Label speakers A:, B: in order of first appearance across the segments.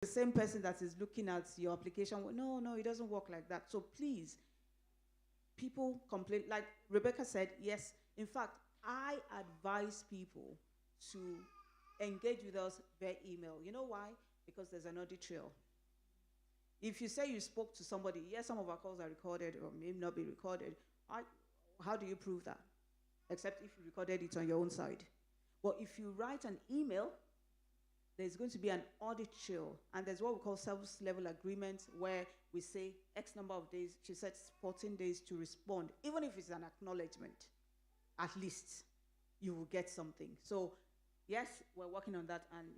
A: the same person that is looking at your application. No, no, it doesn't work like that. So please, people complain. Like Rebecca said, yes. In fact, I advise people to engage with us via email. You know why? Because there's an audit trail. If you say you spoke to somebody, yes, some of our calls are recorded or may not be recorded. I, how do you prove that? Except if you recorded it on your own side. But if you write an email, there's going to be an audit trail. And there's what we call service level agreement, where we say X number of days. She said 14 days to respond. Even if it's an acknowledgement, at least you will get something. So yes, we're working on that. And,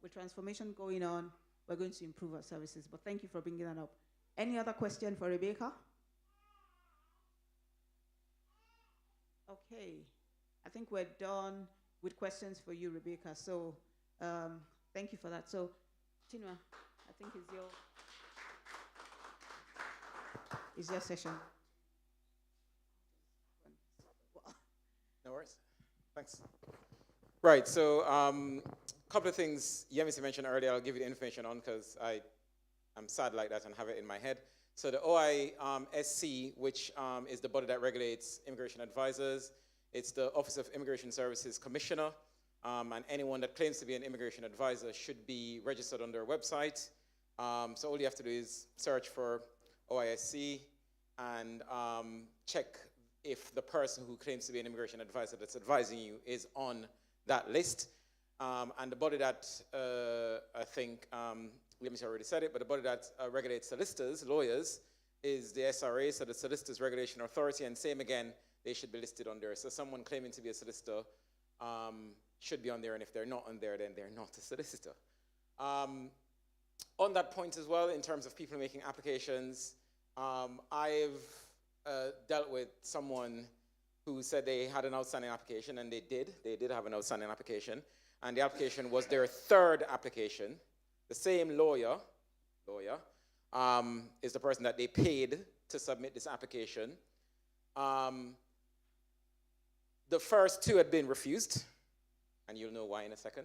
A: with transformation going on, we're going to improve our services. But thank you for bringing that up. Any other question for Rebecca? Okay. I think we're done with questions for you, Rebecca. So thank you for that. So, Chinua, I think is your session.
B: No worries. Thanks. Right, so a couple of things Yemisi mentioned earlier, I'll give you the information on because I'm sad like that and have it in my head. So the OISC, which is the body that regulates immigration advisors, it's the Office of Immigration Services Commissioner, and anyone that claims to be an immigration advisor should be registered on their website. So all you have to do is search for OISC and check if the person who claims to be an immigration advisor that's advising you is on that list. And the body that I think, let me see, I already said it, but the body that regulates solicitors, lawyers, is the SRA, so the Solicitors Regulation Authority, and same again, they should be listed on there. So someone claiming to be a solicitor should be on there, and if they're not on there, then they're not a solicitor. On that point as well, in terms of people making applications, I've dealt with someone who said they had an outstanding application, and they did have an outstanding application, and the application was their third application. The same lawyer is the person that they paid to submit this application. The first two had been refused, and you'll know why in a second.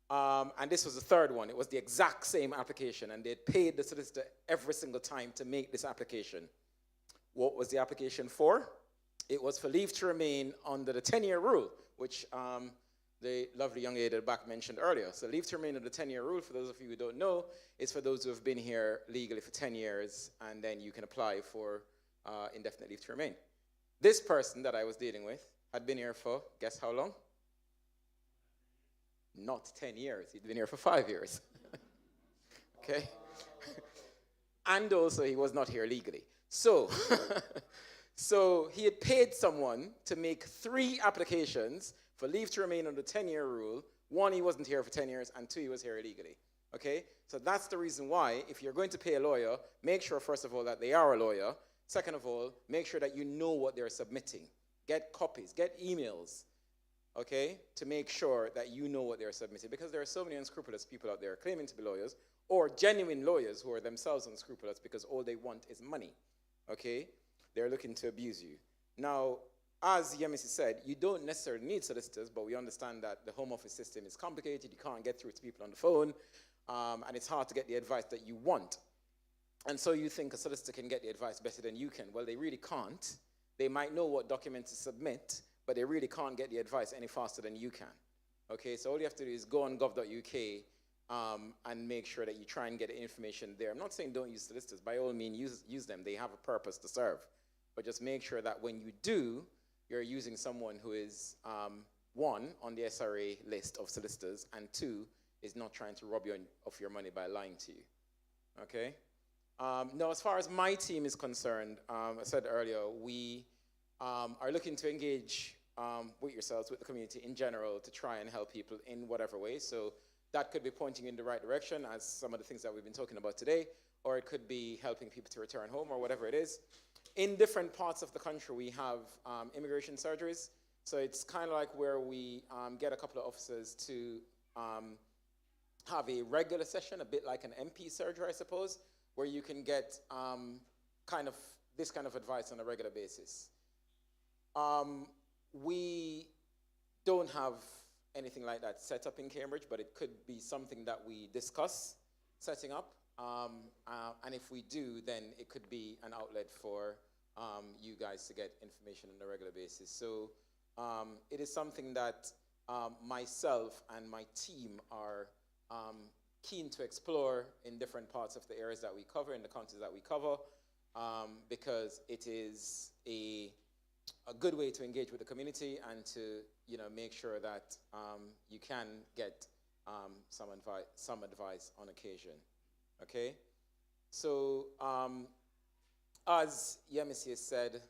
B: And this was the third one. It was the exact same application, and they'd paid the solicitor every single time to make this application. What was the application for? It was for leave to remain under the 10-year rule, which the lovely young lady at the back mentioned earlier. So leave to remain under the 10-year rule, for those of you who don't know, is for those who have been here legally for 10 years, and then you can apply for indefinite leave to remain. This person that I was dealing with had been here for, guess how long? Not 10 years. He'd been here for 5 years. Okay? And also, he was not here legally. So, so he had paid someone to make 3 applications for leave to remain under the 10-year rule. 1, he wasn't here for 10 years, and 2, he was here illegally. Okay? So that's the reason why, if you're going to pay a lawyer, make sure, first of all, that they are a lawyer. Second of all, make sure that you know what they're submitting. Get copies, get emails, okay, to make sure that you know what they're submitting. Because there are so many unscrupulous people out there claiming to be lawyers, or genuine lawyers who are themselves unscrupulous because all they want is money, okay? They're looking to abuse you. Now, as Yemisi said, you don't necessarily need solicitors, but we understand that the Home Office system is complicated. You can't get through to people on the phone, and it's hard to get the advice that you want. And so you think a solicitor can get the advice better than you can. Well, they really can't. They might know what documents to submit, but they really can't get the advice any faster than you can. Okay, so all you have to do is go on gov.uk and make sure that you try and get the information there. I'm not saying don't use solicitors. By all means, use them. They have a purpose to serve. But just make sure that when you do, you're using someone who is, 1, on the SRA list of solicitors, and 2, is not trying to rob you of your money by lying to you. Okay? Now, as far as my team is concerned, I said earlier, we are looking to engage with yourselves, with the community in general, to try and help people in whatever way. So that could be pointing in the right direction, as some of the things that we've been talking about today, or it could be helping people to return home, or whatever it is. In different parts of the country, we have immigration surgeries. So it's kind of like where we get a couple of officers to have a regular session, a bit like an MP surgery, I suppose, where you can get this kind of advice on a regular basis. We don't have anything like that set up in Cambridge, but it could be something that we discuss setting up. And if we do, then it could be an outlet for you guys to get information on a regular basis. So it is something that myself and my team are keen to explore in different parts of the areas that we cover, in the countries that we cover, because it is a good way to engage with the community and to make sure that you can get some advice on occasion. Okay, so as Yemisi has said,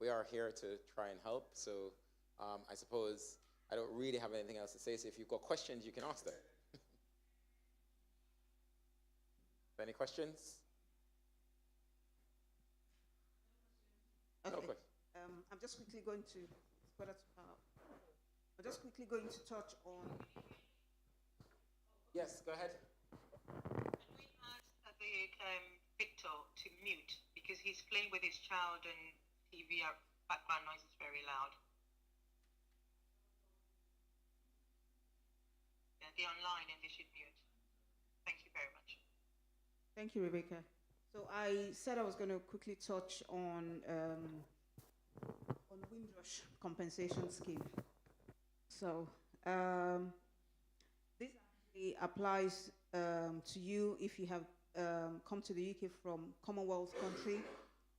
B: we are here to try and help. So I suppose I don't really have anything else to say. So if you've got questions, you can ask them. Any questions?
A: Okay.
B: No question.
A: I'm just quickly going to touch on.
B: Yes, go ahead.
C: Can we ask Victor to mute because he's playing with his child and TV background noise is very loud. Yeah, they're online and they should mute. Thank you very much.
A: Thank you, Rebecca. So I said I was going to quickly touch on Windrush compensation scheme. So this actually applies to you if you have come to the UK from Commonwealth country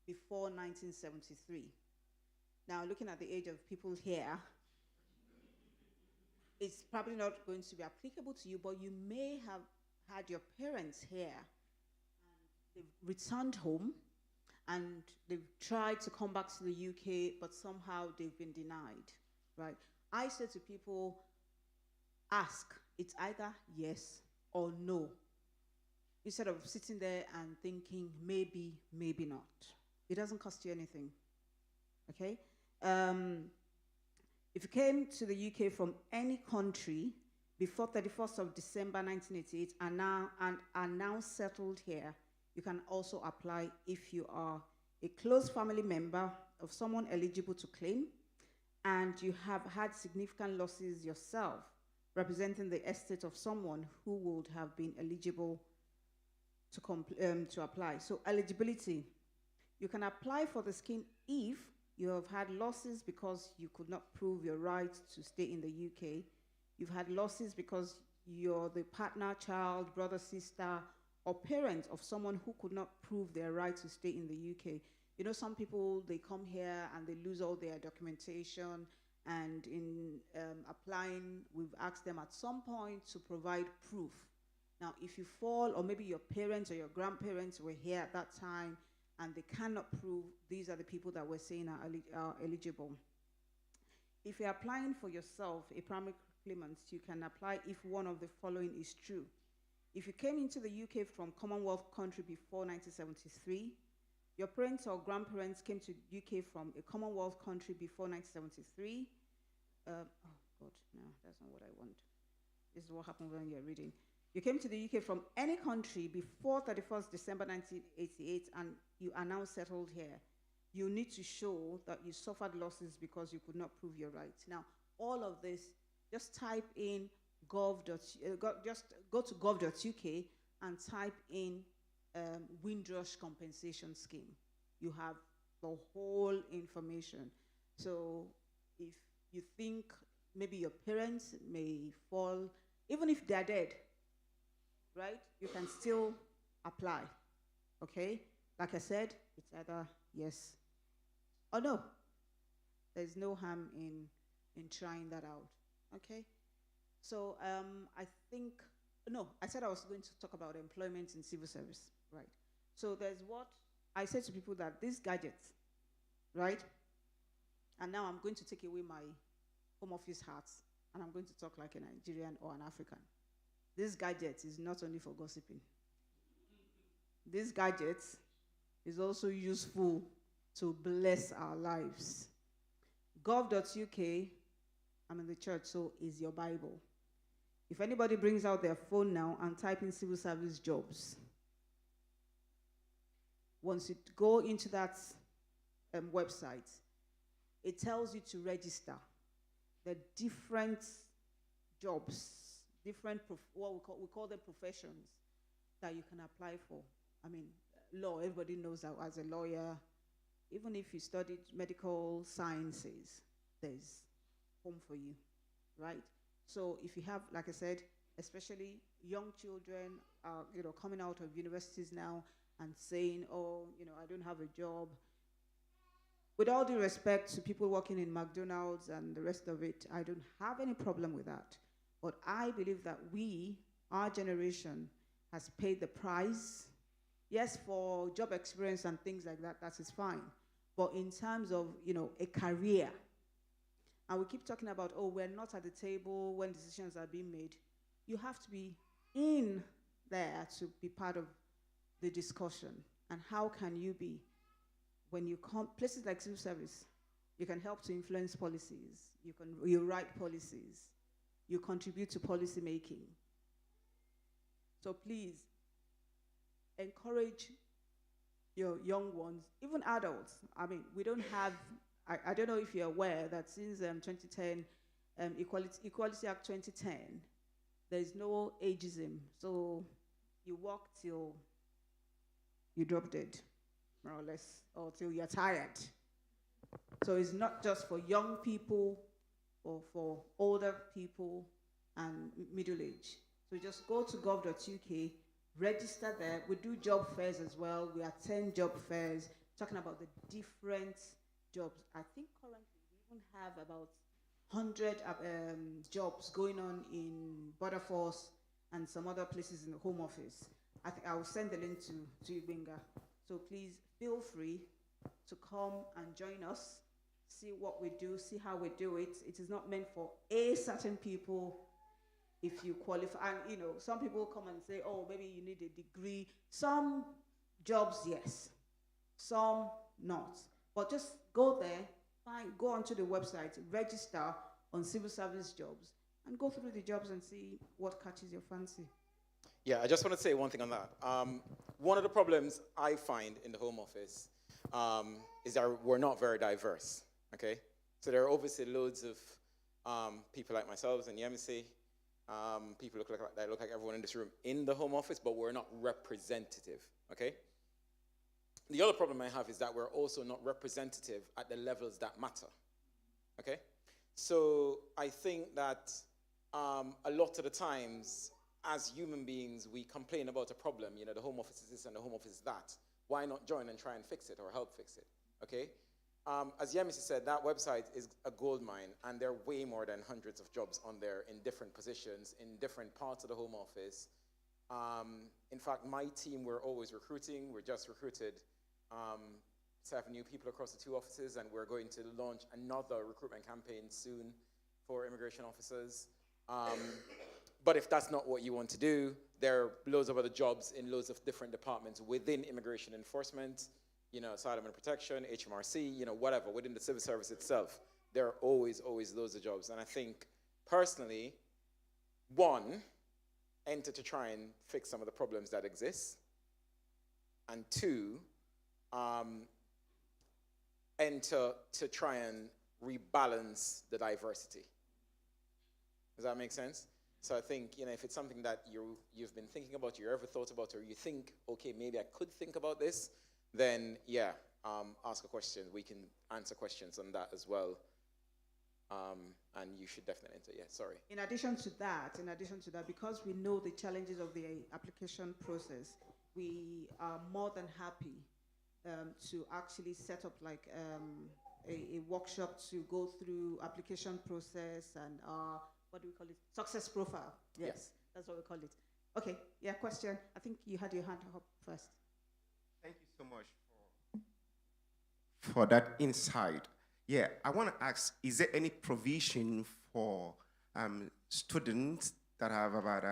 A: before 1973. Now, looking at the age of people here, it's probably not going to be applicable to you, but you may have had your parents here they've returned home and they've tried to come back to the UK, but somehow they've been denied, right? I say to people, ask. It's either yes or no. Instead of sitting there and thinking, maybe, maybe not. It doesn't cost you anything, okay? If you came to the UK from any country before 31st of December 1988 and are now settled here, you can also apply if you are a close family member of someone eligible to claim and you have had significant losses yourself, representing the estate of someone who would have been eligible to apply. So eligibility, you can apply for the scheme if you have had losses because you could not prove your right to stay in the UK. You've had losses because you're the partner, child, brother, sister, or parent of someone who could not prove their right to stay in the UK. You know, some people, they come here and they lose all their documentation, and in applying, we've asked them at some point to provide proof. Now, if you fall, or maybe your parents or your grandparents were here at that time and they cannot prove, these are the people that we're saying are eligible. If you're applying for yourself, a primary claimant, you can apply if one of the following is true. If you came into the UK from Commonwealth country before 1973, your parents or grandparents came to UK from a Commonwealth country before 1973. Oh God, no, that's not what I want. This is what happens when you're reading. You came to the UK from any country before 31st December 1988 and you are now settled here. You need to show that you suffered losses because you could not prove your rights. Now, all of this, just type in just go to gov.uk and type in Windrush compensation scheme. You have the whole information. So if you think maybe your parents may fall, even if they're dead, right, you can still apply, okay? Like I said, it's either yes or no. There's no harm in trying that out, okay? So I said I was going to talk about employment in civil service, right? So there's what I said to people that these gadgets, right? And now I'm going to take away my home office hat and I'm going to talk like a Nigerian or an African. This gadget is not only for gossiping. This gadget is also useful to bless our lives. Gov.uk, I'm in the church, so is your Bible. If anybody brings out their phone now and type in civil service jobs, once you go into that website, it tells you to register the different jobs different what we call them professions that you can apply for. I mean, law. Everybody knows that as a lawyer, even if you studied medical sciences, there's home for you, right? So if you have, like I said, especially young children, coming out of universities now and saying, "Oh, I don't have a job." With all due respect to people working in McDonald's and the rest of it, I don't have any problem with that. But I believe that our generation, has paid the price. Yes, for job experience and things like that, that is fine. But in terms of, a career, and we keep talking about, oh, we're not at the table when decisions are being made. You have to be in there to be part of the discussion. And how can you be? When you come, places like civil service, you can help to influence policies. You write policies. You contribute to policy making. So please, encourage your young ones, even adults. I mean, we don't have, I don't know if you're aware that since 2010, Equality Act 2010, there is no ageism. So you work till you drop dead, more or less, or till you're tired. So it's not just for young people or for older people and middle age. So just go to gov.uk, register there. We do job fairs as well. We attend job fairs, talking about the different jobs. I think currently we even have about 100 jobs going on in Border Force and some other places in the Home Office. I think I will send the link to you, Benga. So please feel free to come and join us, see what we do, see how we do it. It is not meant for a certain people. If you qualify, and some people come and say, oh, maybe you need a degree. Some jobs, yes. Some not. But just go there, go onto the website, register on civil service jobs, and go through the jobs and see what catches your fancy.
B: Yeah, I just want to say one thing on that. One of the problems I find in the Home Office is that we're not very diverse, okay? So there are obviously loads of people like myself and Yemisi, people look like everyone in this room in the Home Office, but we're not representative, okay? The other problem I have is that we're also not representative at the levels that matter, okay? So I think that a lot of the times, as human beings, we complain about a problem, the Home Office is this and the Home Office is that. Why not join and try and fix it or help fix it, okay? As Yemisi said, that website is a gold mine, and there are way more than hundreds of jobs on there in different positions, in different parts of the Home Office. In fact, my team, we're always recruiting. We're just recruited 7 new people across the 2 offices, and we're going to launch another recruitment campaign soon for immigration officers. But if that's not what you want to do, there are loads of other jobs in loads of different departments within immigration enforcement, asylum and protection, HMRC, whatever, within the civil service itself. There are always loads of jobs. And I think, personally, 1, enter to try and fix some of the problems that exist. And 2, enter to try and rebalance the diversity. Does that make sense? So I think, if it's something that you've been thinking about, you ever thought about, or you think, okay, maybe I could think about this, then ask a question. We can answer questions on that as well. And you should definitely enter. Yeah, sorry.
A: In addition to that, because we know the challenges of the application process, we are more than happy to actually set up like a workshop to go through application process and what do we call it? Success profile. Yes, that's what we call it. Okay, yeah, question. I think you had your hand up first.
D: Thank you so much for that insight. Yeah, I want to ask, is there any provision for students that have about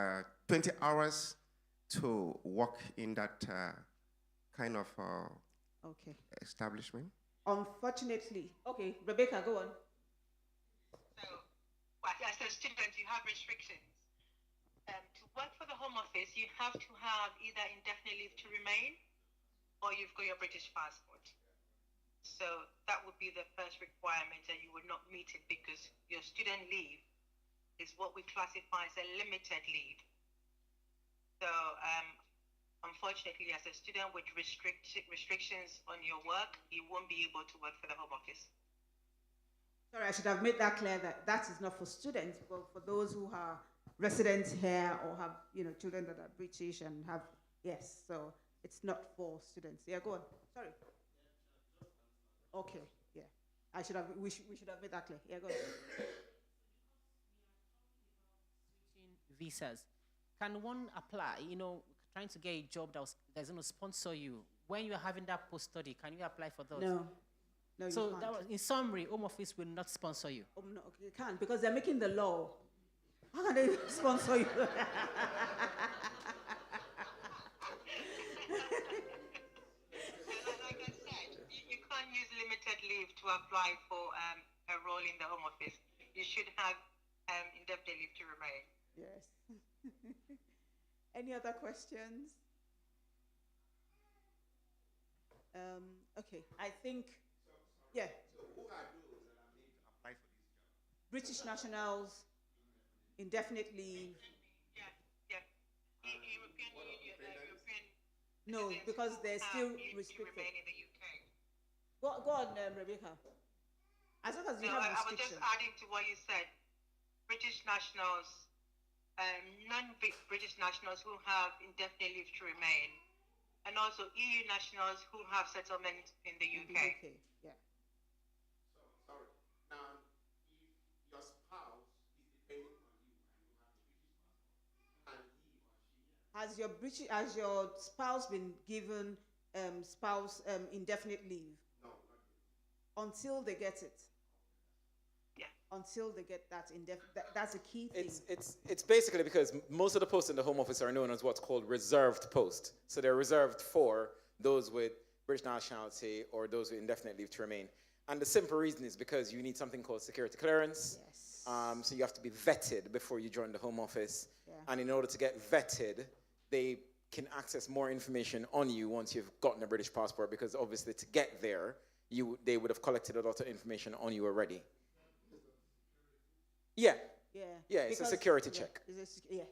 D: 20 hours to work in that kind of establishment?
A: Unfortunately. Okay, Rebecca, go on.
C: So, as a student, you have restrictions. To work for the Home Office, you have to have either indefinite leave to remain or you've got your British passport. So that would be the first requirement, and you would not meet it because your student leave is what we classify as a limited leave. So, unfortunately, as a student with restrictions on your work, you won't be able to work for the Home Office.
A: Sorry, I should have made that clear that that is not for students, but for those who are residents here or have, children that are British and have, yes, so it's not for students. Yeah, go on. Sorry. Okay, yeah. We should have made that clear. Yeah, go on.
E: Visas. Can one apply, trying to get a job that's going to sponsor you? When you're having that post-study, can you apply for those?
A: No. No, you
E: So
A: can't.
E: that was, in summary, Home Office will not sponsor you.
A: No, you can't because they're making the law. How can they sponsor you?
C: So, like I said, you can't use limited leave to apply for a role in the Home Office. You should have indefinite leave to remain.
A: Yes. Any other questions? Okay, I think, yeah.
D: So who are those that are made to apply for this job?
A: British nationals, indefinite leave.
C: Yeah. European European
A: No,
C: citizens
A: because
C: who
A: they're
C: have
A: still
C: leave to
A: restricted.
C: remain in the UK.
A: Go on, Rebecca. As long as you
C: No,
A: have
C: I was just
A: restrictions.
C: adding to what you said. British nationals, non-British nationals who have indefinite leave to remain, and also EU nationals who have settlement in the
A: In the
C: UK.
A: UK, yeah.
D: So, sorry. Now, if your spouse is depending on you and you have a British passport, can he or she?
A: Has your spouse been given indefinite leave
D: No, not yet.
A: until they get it?
C: Yeah.
A: Until they get that that's a key thing.
B: It's basically because most of the posts in the Home Office are known as what's called reserved post. So they're reserved for those with British nationality or those with indefinite leave to remain. And the simple reason is because you need something called security clearance.
A: Yes.
B: So you have to be vetted before you join the Home Office.
A: Yeah.
B: And in order to get vetted, they can access more information on you once you've gotten a British passport, because obviously to get there, they would have collected a lot of information on you already. Yeah,
A: Yeah.
B: it's a security
A: yeah,
B: check.
A: It's a security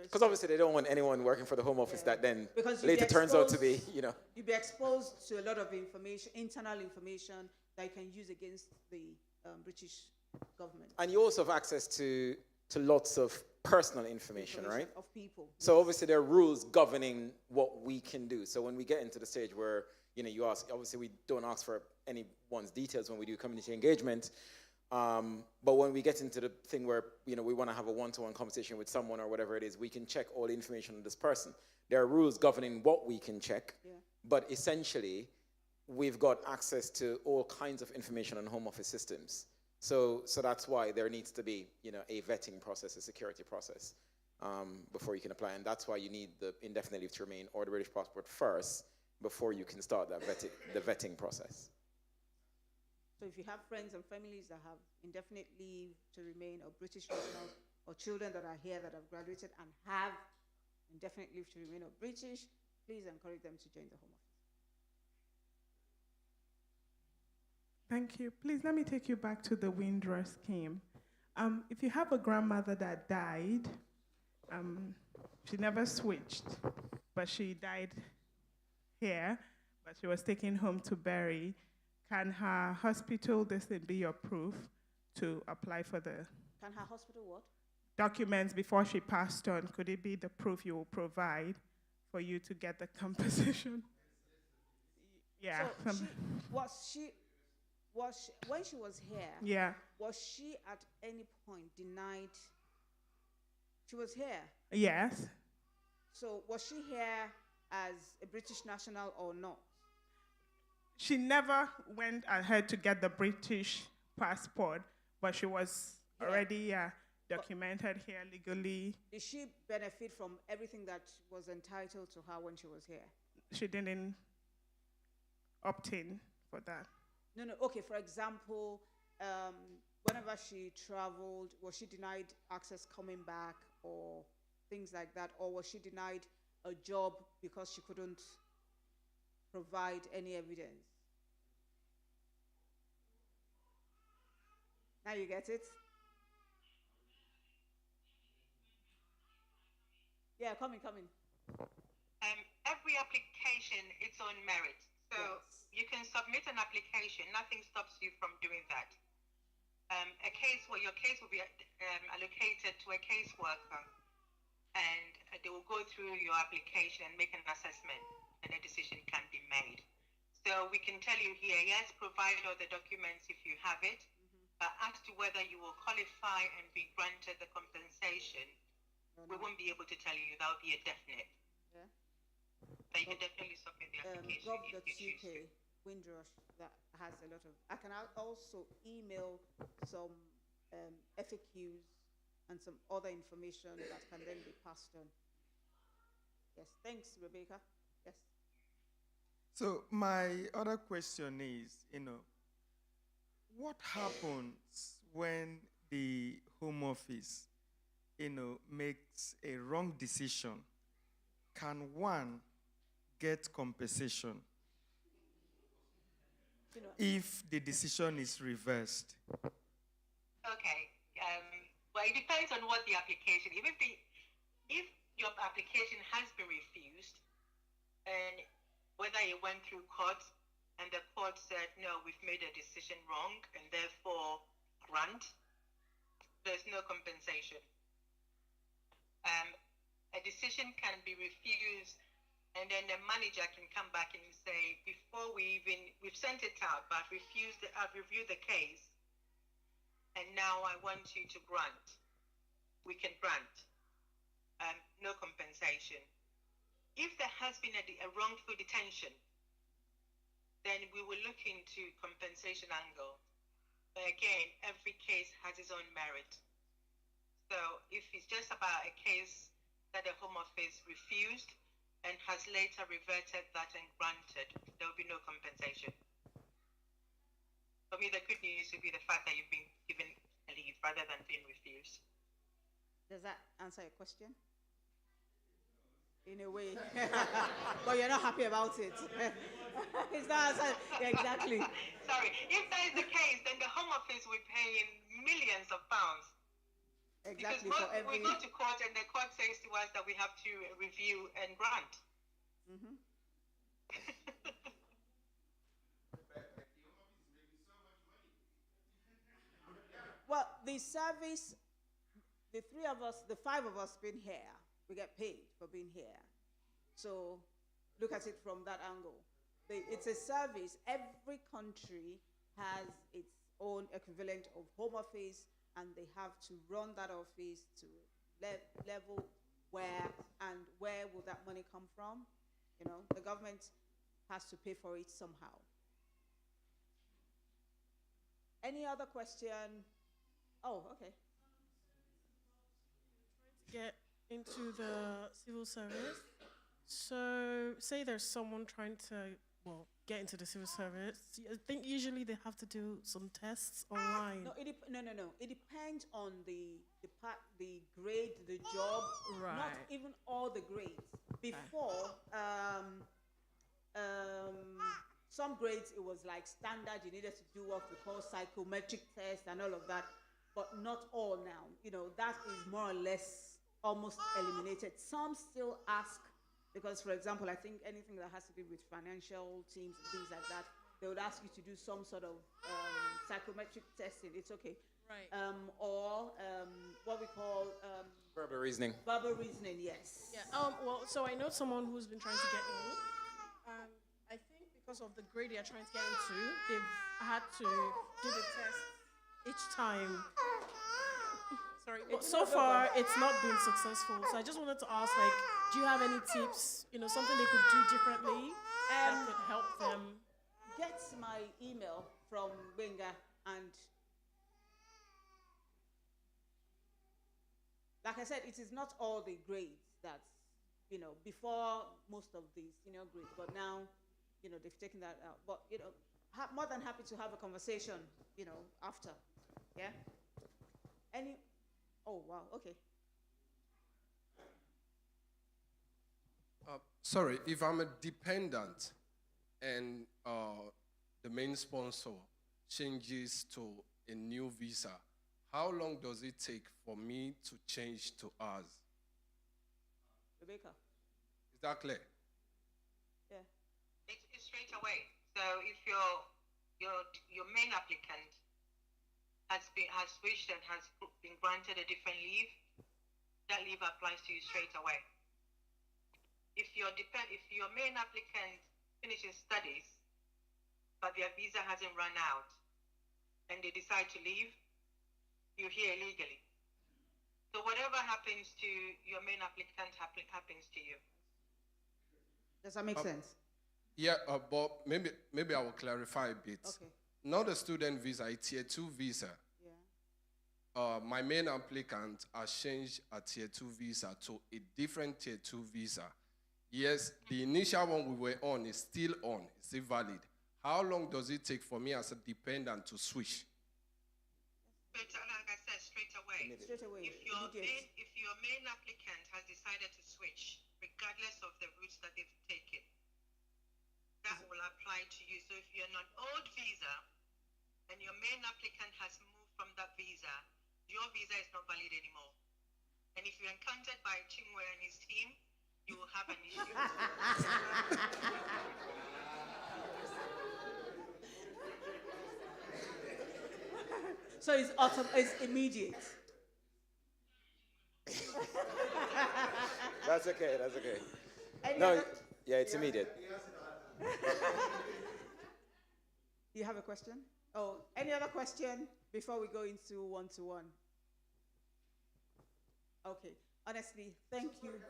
B: Because obviously they don't want anyone working for the Home Office
A: Yeah.
B: that then
A: Because you'll
B: later
A: be
B: turns out to be,
A: exposed- You'll be exposed to a lot of information, internal information that you can use against the British government.
B: And you also have access to lots of personal information, right?
A: Of people.
B: So obviously there are rules governing what we can do. So when we get into the stage where, you ask, obviously we don't ask for anyone's details when we do community engagement. But when we get into the thing where, we want to have a one-to-one conversation with someone or whatever it is, we can check all the information on this person. There are rules governing what we can check.
A: Yeah.
B: But essentially, we've got access to all kinds of information on Home Office systems. So that's why there needs to be, a vetting process, a security process, before you can apply. And that's why you need the indefinite leave to remain or the British passport first before you can start that the vetting process.
A: So if you have friends and families that have indefinite leave to remain, or British nationals, or children that are here that have graduated and have indefinite leave to remain or British, please encourage them to join the Home Office.
F: Thank you. Please let me take you back to the Windrush scheme. If you have a grandmother that died, she never switched, but she died here, but she was taken home to bury. Can her hospital be your proof to apply for the
A: Can her hospital what?
F: documents before she passed on? Could it be the proof you will provide for you to get the composition? Yeah.
A: So when she was here,
F: Yeah.
A: was she at any point denied? She was here.
F: Yes.
A: So was she here as a British national or not?
F: She never went ahead to get the British passport, but she was already documented here legally.
A: Did she benefit from everything that was entitled to her when she was here?
F: She didn't opt in for that.
A: No. Okay, for example, whenever she traveled, was she denied access coming back or things like that? Or was she denied a job because she couldn't provide any evidence? Now you get it? Yeah, come in.
C: Every application, its own merit. So
A: Yes.
C: you can submit an application. Nothing stops you from doing that. Your case will be allocated to a caseworker, and they will go through your application and make an assessment, and a decision can be made. So we can tell you here, yes, provide all the documents if you have it, but as to whether you will qualify and be granted the compensation, we won't be able to tell you. That will be a definite.
A: Yeah.
C: But you can definitely submit the application if you choose to.
A: Gov.uk, Windrush, that has a lot of. I can also email some FAQs and some other information that can then be passed on. Yes, thanks, Rebecca. Yes.
G: So my other question is, what happens when the Home Office, makes a wrong decision? Can one get compensation if the decision is reversed?
C: Okay. Well, it depends on what the application. If your application has been refused, and whether it went through court, and the court said no, we've made a decision wrong, and therefore grant, there's no compensation. A decision can be refused, and then the manager can come back and say, before we've sent it out, but I've reviewed the case, and now I want you to grant. We can grant. No compensation. If there has been a wrongful detention, then we will look into compensation angle. But again, every case has its own merit. So if it's just about a case that the Home Office refused and has later reverted that and granted, there will be no compensation. For me, the good news would be the fact that you've been given a leave rather than being refused.
A: Does that answer your question? In a way. But you're not happy about it. It's not answer. Yeah, exactly.
C: Sorry. If that is the case, then the Home Office will pay in millions of pounds.
A: Exactly.
C: Because
A: For every.
C: we go to court and the court says to us that we have to review and grant.
A: Mhm. Well, the service, the three of us, the five of us being here, we get paid for being here. So look at it from that angle. It's a service. Every country has its own equivalent of Home Office, and they have to run that office to level where, and where will that money come from? The government has to pay for it somehow. Any other question? Oh, okay.
H: Get into the civil service. So, say there's someone trying to, get into the civil service. I think usually they have to do some tests online.
A: No, no. It depends on the grade, the job. Not
H: Right.
A: even all the grades. Before, some grades it was like standard. You needed to do what we call psychometric test and all of that, but not all now. That is more or less almost eliminated. Some still ask, because, for example, I think anything that has to do with financial teams and things like that, they would ask you to do some sort of psychometric testing. It's okay.
H: Right.
A: Or what we call
B: Verbal reasoning.
A: verbal reasoning, yes.
H: Yeah. So I know someone who's been trying to get in. I think because of the grade they're trying to get into, they've had to do the test each time. Sorry, but so far it's not been successful. So I just wanted to ask, do you have any tips? Something they could do differently that could help them.
A: Get my email from Benga, and like I said, it is not all the grades that's, before most of the senior grades, but now, they've taken that out. But, more than happy to have a conversation, after. Yeah? Oh, wow, okay.
I: Sorry, if I'm a dependent and the main sponsor changes to a new visa, how long does it take for me to change to ours?
A: Rebecca.
I: Is that clear?
A: Yeah.
C: It's straight away. So if your main applicant has switched and has been granted a different leave, that leave applies to you straight away. If your main applicant finishes studies, but their visa hasn't run out, and they decide to leave, you're here illegally. So whatever happens to your main applicant happens to you.
A: Does that make sense?
I: Yeah, but maybe I will clarify a bit.
A: Okay.
I: Not a student visa, a tier 2 visa.
A: Yeah.
I: My main applicant has changed a tier 2 visa to a different tier 2 visa. Yes, the initial one we were on is still on, it's still valid. How long does it take for me as a dependent to switch?
C: Like I said, straight away.
A: Straight away.
C: If your main applicant has decided to switch, regardless of the routes that they've taken, that will apply to you. So if you're on an old visa and your main applicant has moved from that visa, your visa is not valid anymore. And if you're encountered by Chingwe and his team, you will have an issue.
A: So it's immediate.
B: That's okay. That's okay.
A: Any
B: No,
A: other-
B: yeah, it's immediate.
A: You have a question? Oh, any other question before we go into one-to-one? Okay. Honestly, thank you.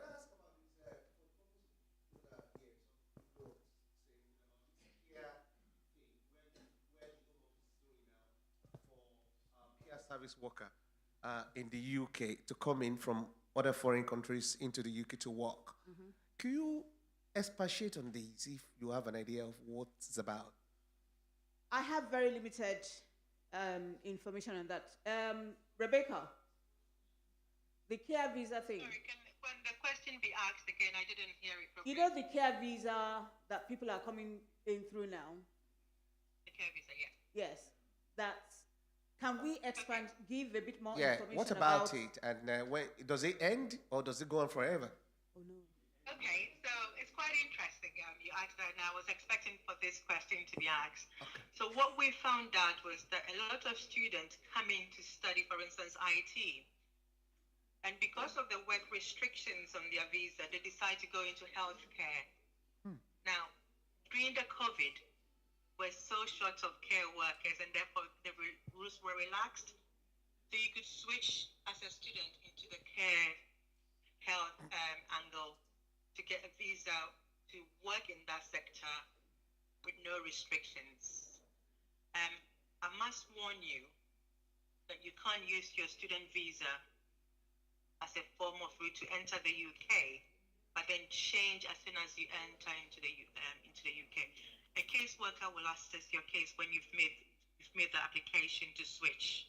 J: PR service worker in the UK to come in from other foreign countries into the UK to work. Can you expatiate on these if you have an idea of what it's about?
A: I have very limited information on that. Rebecca, the care visa thing.
C: Sorry, when the question be asked again, I didn't hear it properly.
A: You know the care visa that people are coming in through now?
C: The care visa, yeah.
A: Yes. Can we expand, give a bit more
J: Yeah,
A: information
J: what about it? And when does it end or does it go on forever?
A: Oh, no.
C: Okay, so it's quite interesting. You asked that, and I was expecting for this question to be asked.
J: Okay.
C: So what we found out was that a lot of students come in to study, for instance, IT, and because of the work restrictions on their visa, they decide to go into healthcare. Now, during the COVID, we're so short of care workers, and therefore the rules were relaxed. So you could switch as a student into the care health angle to get a visa to work in that sector with no restrictions. I must warn you that you can't use your student visa as a form of route to enter the UK, but then change as soon as you enter into the UK. A caseworker will assess your case when you've made the application to switch.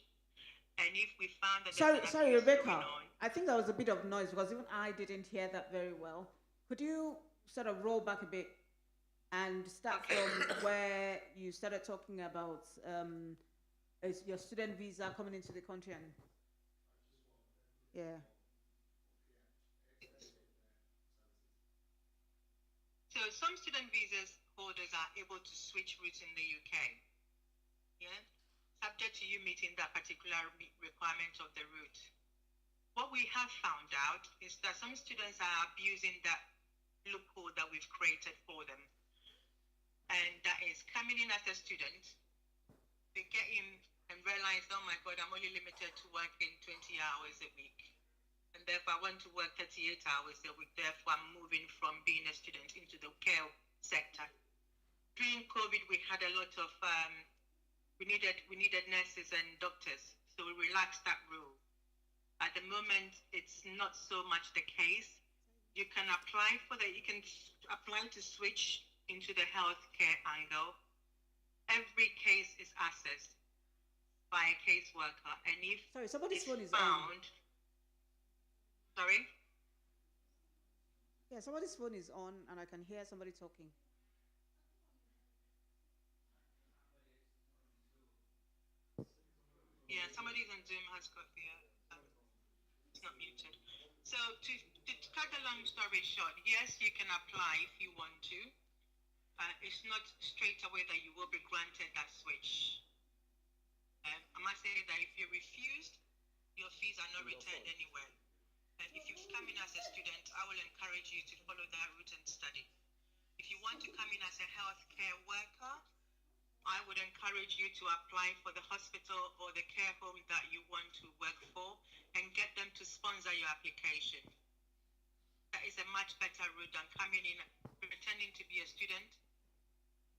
C: And if we found that
A: Sorry, Rebecca. I think there was a bit of noise because even I didn't hear that very well. Could you sort of roll back a bit and start from where you started talking about is your student visa coming into the country and yeah.
C: So some student visas holders are able to switch routes in the UK. Yeah, subject to you meeting that particular requirement of the route. What we have found out is that some students are abusing that loophole that we've created for them. And that is coming in as a student, they get in and realize, oh my God, I'm only limited to working 20 hours a week. And therefore I want to work 38 hours a week. Therefore I'm moving from being a student into the care sector. During COVID, we had a lot of, we needed nurses and doctors. So we relaxed that rule. At the moment, it's not so much the case. You can apply to switch into the healthcare angle. Every case is assessed by a caseworker, and if
A: Sorry, somebody's
C: it's
A: phone is on.
C: found, sorry,
A: Yeah, somebody's phone is on and I can hear somebody talking.
C: yeah, somebody on Zoom has got the, it's not muted. So So to cut a long story short, yes, you can apply if you want to. It's not straight away that you will be granted that switch. I must say that if you refused, your fees are not returned anywhere. And if you've come in as a student, I will encourage you to follow that route and study. If you want to come in as a healthcare worker, I would encourage you to apply for the hospital or the care home that you want to work for and get them to sponsor your application. That is a much better route than coming in pretending to be a student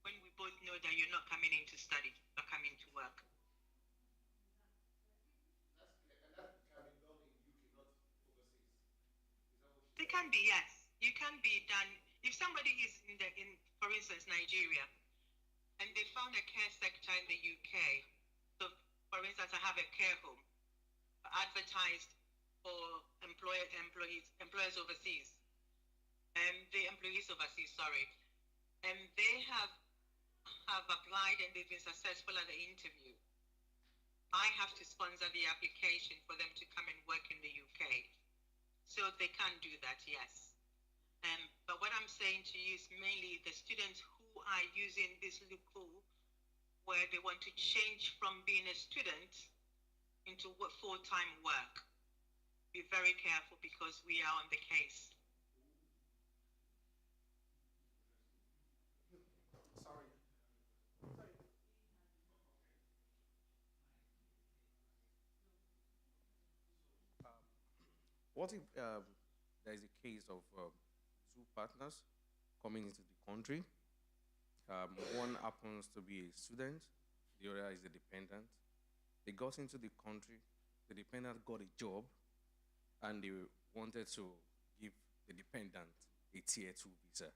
C: when we both know that you're not coming in to study, you're coming to work. They can be, yes. You can be done. If somebody is in, for instance, Nigeria, and they found a care sector in the UK. So, for instance, I have a care home advertised for employers overseas, and the employees overseas, sorry, and they have applied and they've been successful at the interview. I have to sponsor the application for them to come and work in the UK. So they can do that, yes. But what I'm saying to you is mainly the students who are using this loophole where they want to change from being a student into full-time work. Be very careful because we are on the case.
K: What if there is a case of two partners coming into the country? One happens to be a student, the other is a dependent. They got into the country, the dependent got a job, and they wanted to give the dependent a tier 2 visa.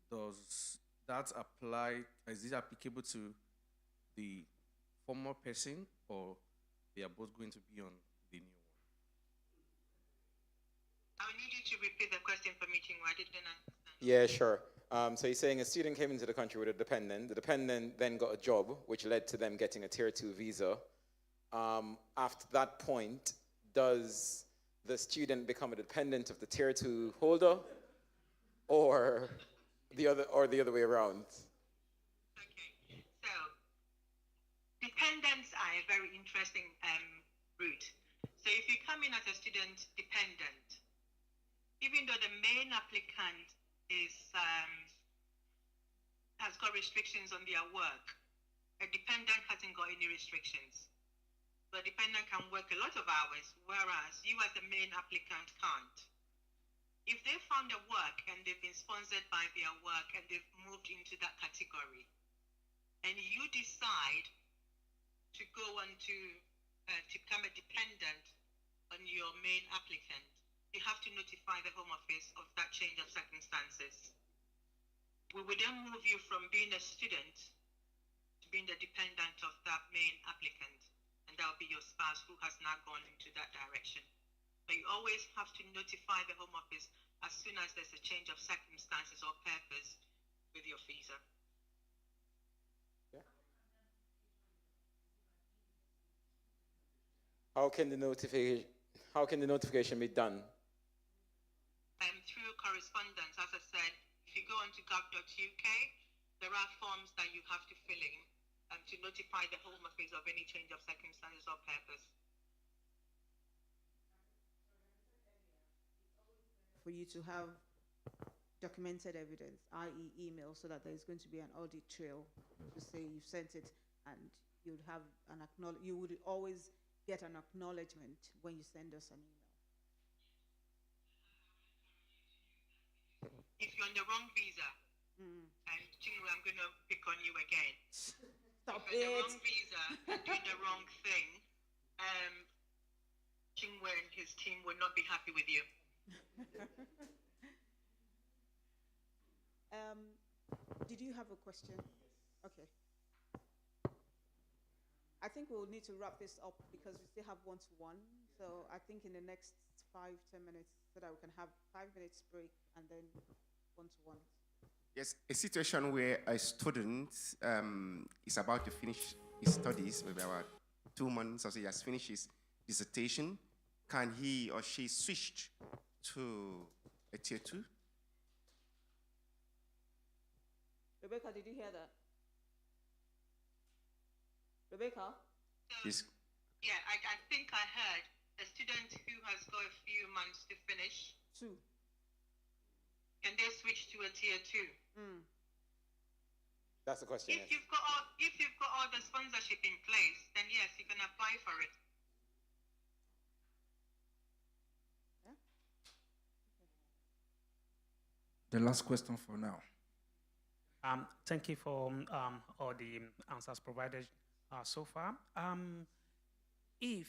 K: Does that apply? Is it applicable to the former person, or they are both going to be on the new one?
C: I need you to repeat the question for me, Chinwe. I didn't understand.
B: Yeah, sure. So he's saying a student came into the country with a dependent. The dependent then got a job, which led to them getting a tier 2 visa. After that point, does the student become a dependent of the tier 2 holder, or the other way around?
C: Okay. So dependents are a very interesting route. So if you come in as a student dependent, even though the main applicant has got restrictions on their work, a dependent hasn't got any restrictions. The dependent can work a lot of hours, whereas you as the main applicant can't. If they found a work and they've been sponsored by their work and they've moved into that category, and you decide to go on to become a dependent on your main applicant, you have to notify the Home Office of that change of circumstances. We will then move you from being a student to being the dependent of that main applicant, and that will be your spouse who has now gone into that direction. But you always have to notify the Home Office as soon as there's a change of circumstances or purpose with your visa.
B: Yeah. How can the notification be done?
C: Through correspondence, as I said, if you go onto gov.uk, there are forms that you have to fill in to notify the Home Office of any change of circumstances or purpose.
A: For you to have documented evidence, i.e. email, so that there's going to be an audit trail to say you've sent it, and you'd have an you would always get an acknowledgement when you send us an email.
C: If you're on the wrong visa, and Chinwe, I'm going to pick on you again.
A: Stop
C: if you're
A: it.
C: on the wrong visa and doing the wrong thing, Chinwe and his team will not be happy with you.
A: Did you have a question? Okay. I think we'll need to wrap this up because we still have one-to-one. So I think in the next 5-10 minutes, so that we can have 5 minutes break and then one-to-one.
D: Yes, a situation where a student is about to finish his studies, maybe about 2 months or so, he has finished his dissertation, can he or she switch to a tier 2?
A: Rebecca, did you hear that? Rebecca?
D: Yes.
C: Yeah, I think I heard a student who has got a few months to finish.
A: 2.
C: Can they switch to a tier 2?
B: That's the question.
C: If you've got all the sponsorship in place, then yes, you can apply for it.
L: The last question for now.
M: Thank you for all the answers provided so far. If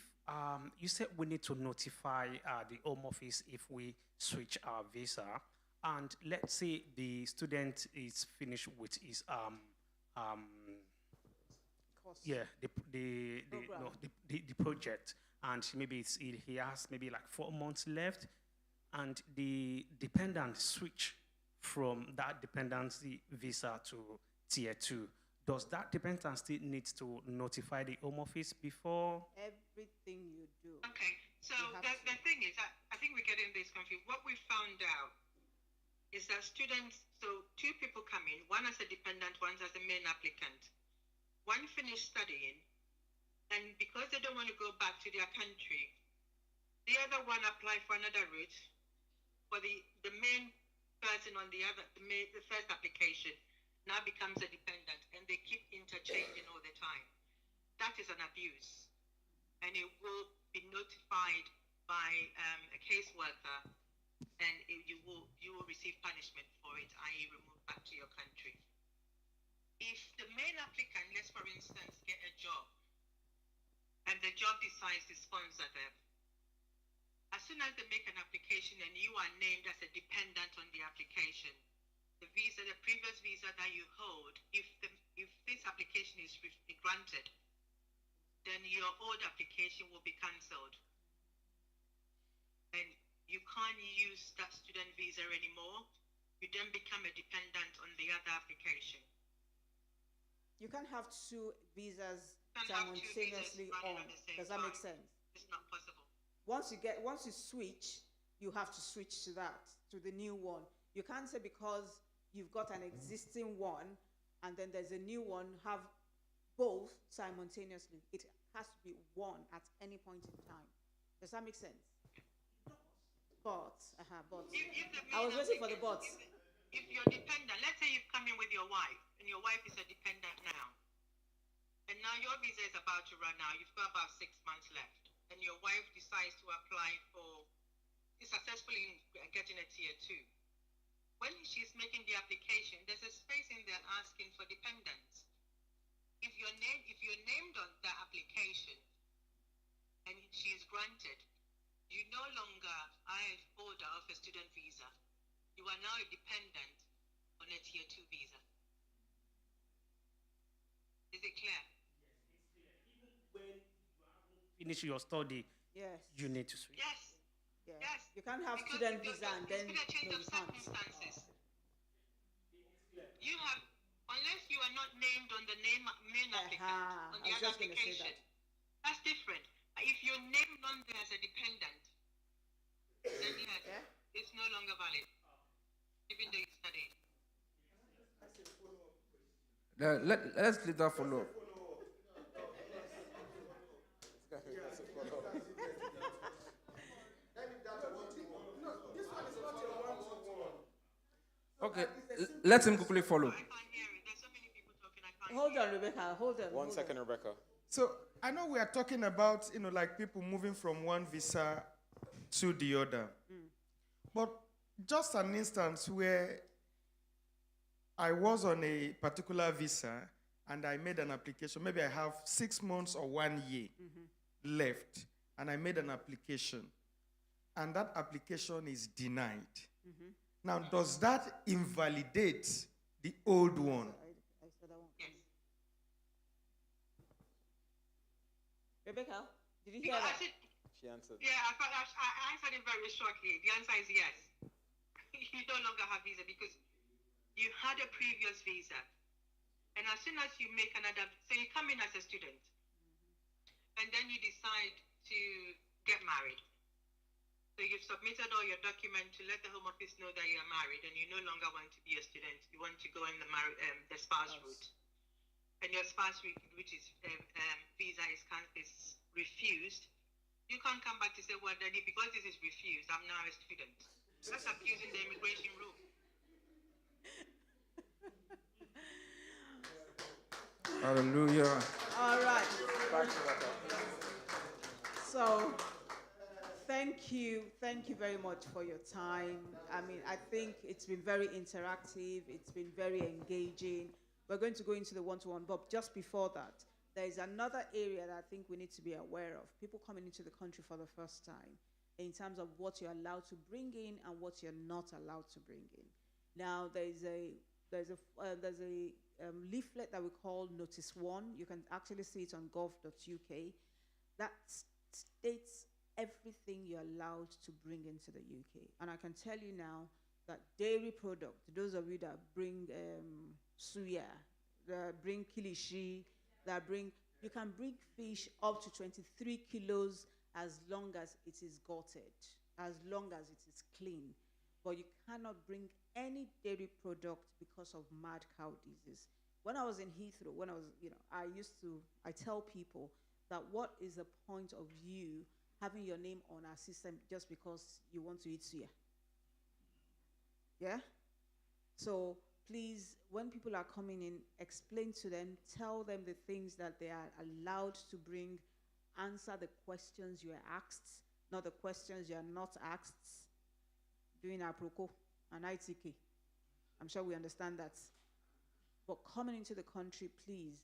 M: you said we need to notify the Home Office if we switch our visa, and let's say the student is finished with his the project, and maybe he has maybe like 4 months left, and the dependent switch from that dependency visa to tier 2. Does that dependent still need to notify the Home Office before?
A: Everything you do.
C: Okay, so the thing is, I think we're getting this confused. What we found out is that students, so 2 people come in, one as a dependent, one as a main applicant. One finished studying, and because they don't want to go back to their country, the other one applied for another route. For the main person on the first application now becomes a dependent, and they keep interchanging all the time. That is an abuse, and it will be notified by a caseworker, and you will receive punishment for it, i.e. removed back to your country. If the main applicant, let's for instance get a job, and the job decides to sponsor them, as soon as they make an application and you are named as a dependent on the application, the previous visa that you hold, if this application is granted, then your old application will be cancelled. And you can't use that student visa anymore. You then become a dependent on the other application.
A: You can't have 2 visas simultaneously on. Does that make sense?
C: It's not possible.
A: Once you switch, you have to switch to the new one. You can't say because you've got an existing one and then there's a new one, have both simultaneously. It has to be one at any point in time. Does that make sense? But. I was waiting for the buts.
C: If you're dependent, let's say you've come in with your wife, and your wife is a dependent now, and now your visa is about to run out, you've got about 6 months left, and your wife decides to apply is successfully getting a tier 2. When she's making the application, there's a space in there asking for dependents. If you're named on that application and she's granted, you no longer are a holder of a student visa. You are now a dependent on a tier 2 visa. Is it clear?
M: Yes, it's clear. Even when you finish your study,
A: yes,
M: you need to switch.
C: Yes.
A: Yeah.
C: Yes.
A: You can't have
C: Because
A: student visa and then
C: a change of circumstances. You have, unless you are not named on the main applicant, on the other application, that's different. If you're named on there as a dependent, then yes, it's no longer valid, even though you studied.
L: Let's later follow up. Okay, let him quickly follow.
A: Hold on, Rebecca. Hold on.
B: 1 second, Rebecca.
G: So I know we are talking about, like people moving from one visa to the other. But just an instance where I was on a particular visa and I made an application, maybe I have 6 months or 1 year left, and I made an application, and that application is denied. Now, does that invalidate the old one?
A: Rebecca, did you hear that?
B: She answered.
C: Yeah, I answered it very shortly. The answer is yes. You no longer have visa because you had a previous visa. And as soon as you make another, so you come in as a student, and then you decide to get married. So you've submitted all your documents to let the Home Office know that you are married and you no longer want to be a student. You want to go in the spouse route. And your spouse, which is visa, is refused. You can't come back to say, well, Daddy, because this is refused, I'm now a student. That's abusing the immigration rule.
L: Hallelujah.
A: All right. So, thank you very much for your time. I mean, I think it's been very interactive. It's been very engaging. We're going to go into the one-to-one, but just before that, there is another area that I think we need to be aware of. People coming into the country for the first time, in terms of what you're allowed to bring in and what you're not allowed to bring in. Now, there's a leaflet that we call Notice 1. You can actually see it on gov.uk. That states everything you're allowed to bring into the UK. And I can tell you now that dairy product, those of you that bring suya, that bring kilishi, you can bring fish up to 23 kilos as long as it is gutted, as long as it is clean. But you cannot bring any dairy product because of mad cow disease. When I was in Heathrow, I tell people that what is the point of you having your name on our system just because you want to eat suya? Yeah? So please, when people are coming in, explain to them, tell them the things that they are allowed to bring, answer the questions you are asked, not the questions you are not asked. Doing APROCO and ITK. I'm sure we understand that. But coming into the country, please,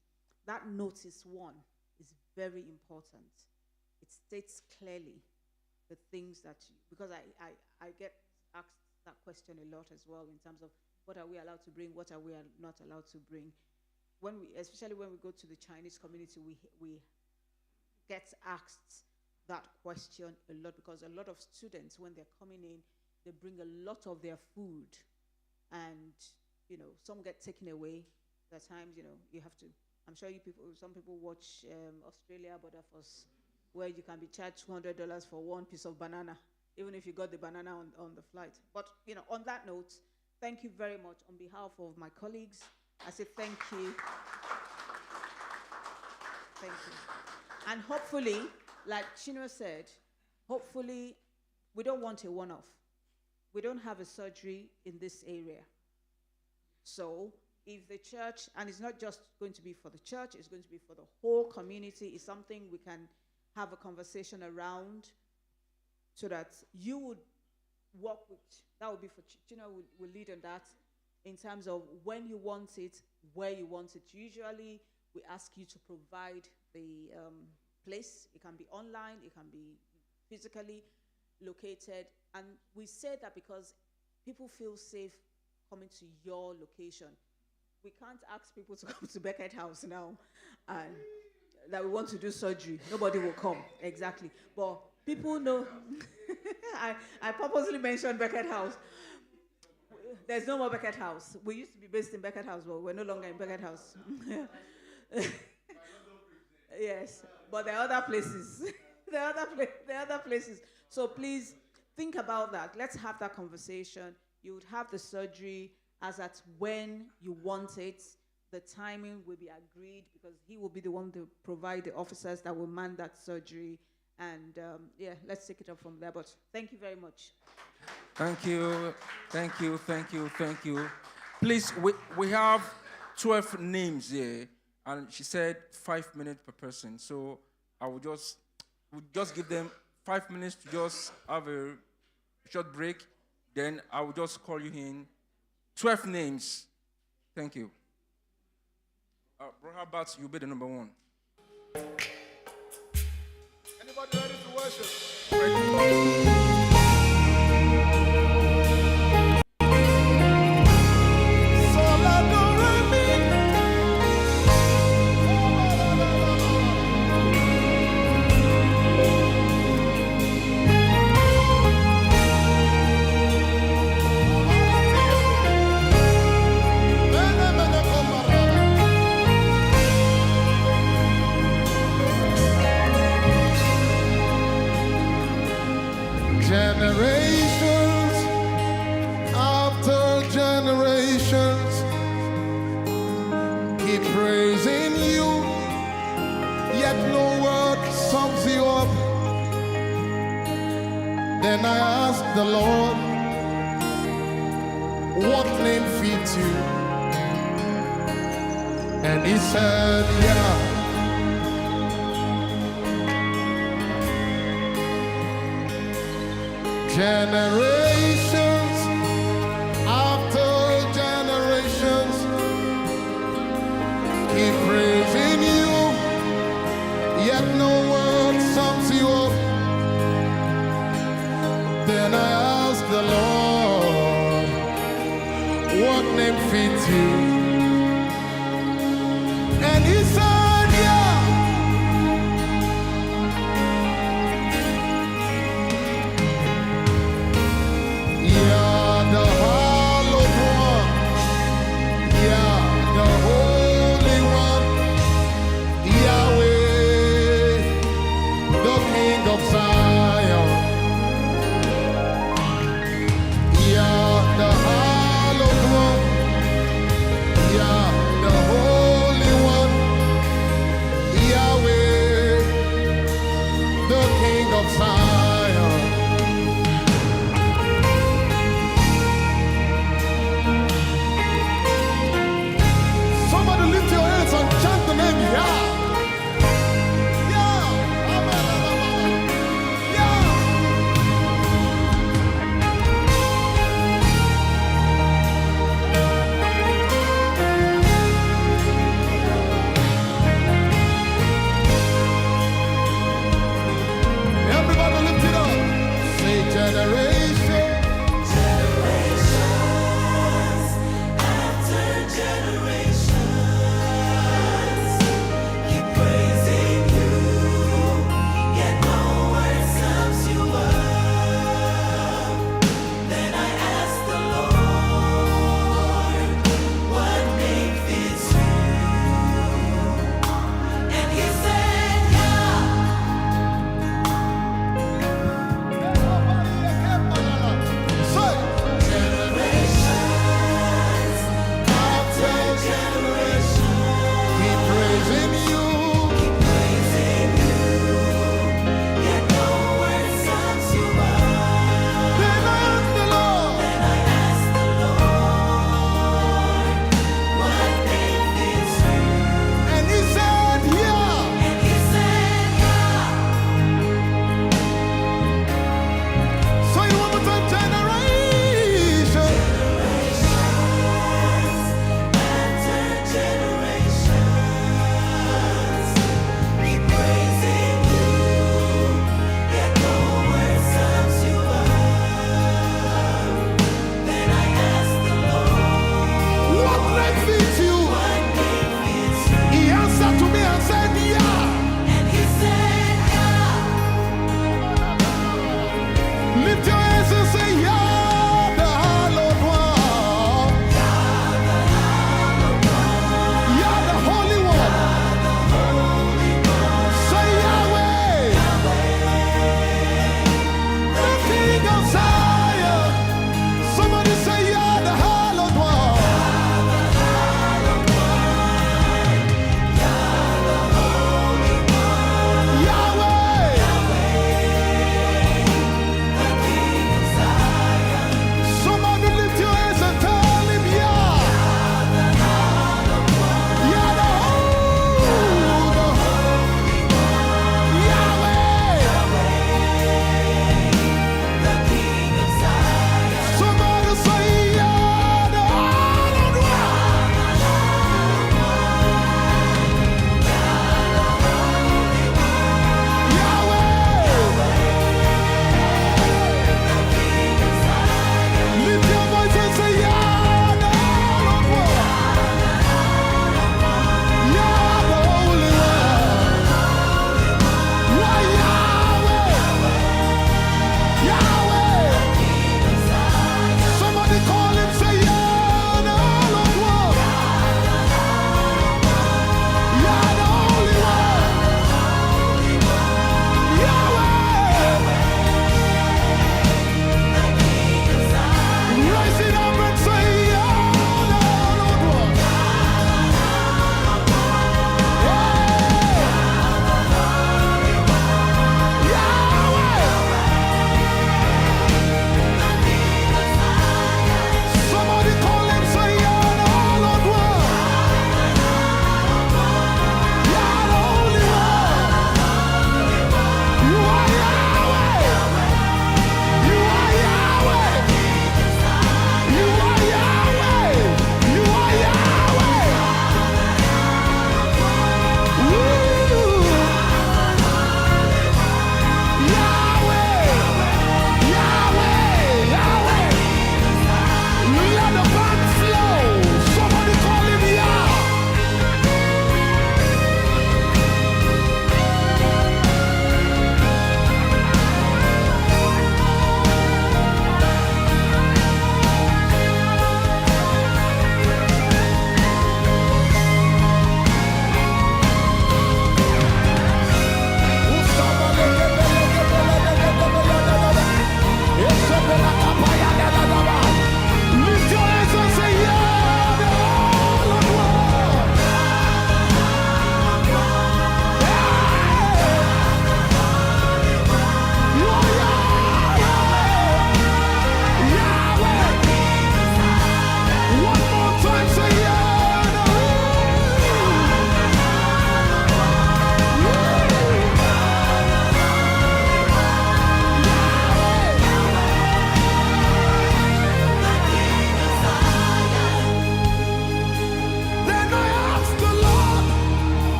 A: that Notice 1 is very important. It states clearly the things that because I get asked that question a lot as well in terms of what are we allowed to bring, what are we not allowed to bring. Especially when we go to the Chinese community, we get asked that question a lot because a lot of students, when they're coming in, they bring a lot of their food, and some get taken away. At times, you have to. I'm sure some people watch Australia Border Force, where you can be charged $200 for one piece of banana, even if you got the banana on the flight. But on that note, thank you very much on behalf of my colleagues. I say thank you, thank you, and hopefully, like Chinua said, hopefully, we don't want a one-off. We don't have a surgery in this area. So if the church, and it's not just going to be for the church, it's going to be for the whole community, it's something we can have a conversation around so that you would work with, that would be for, will lead on that in terms of when you want it, where you want it. Usually we ask you to provide the place. It can be online, it can be physically located, and we say that because people feel safe coming to your location. We can't ask people to come to Beckett House now and that we want to do surgery. Nobody will come, exactly. But people know, I purposely mentioned Beckett House. There's no more Beckett House. We used to be based in Beckett House, but we're no longer in Beckett House. Yes, but there are other places. there are other places. So please think about that. Let's have that conversation. You would have the surgery as at when you want it. The timing will be agreed because he will be the one to provide the officers that will man that surgery. And let's take it up from there. But thank you very much.
L: Thank you, thank you, thank you, thank you. Please, we have 12 names here, and she said 5 minutes per person. So I would just give them 5 minutes to just have a short break. Then I will just call you in. 12 names. Thank you. Bro, how about you be the number one?
N: Anybody ready to worship? asked the Lord, what name fits you? And he said, yeah. Generations after generations keep praising you, yet no one sums you up. Then I asked the Lord, what name fits you? And he said, yeah. You're the hallowed one. Yeah, the holy one. Yahweh, the King of Zion. Yeah, the hallowed one. Yeah, the holy one.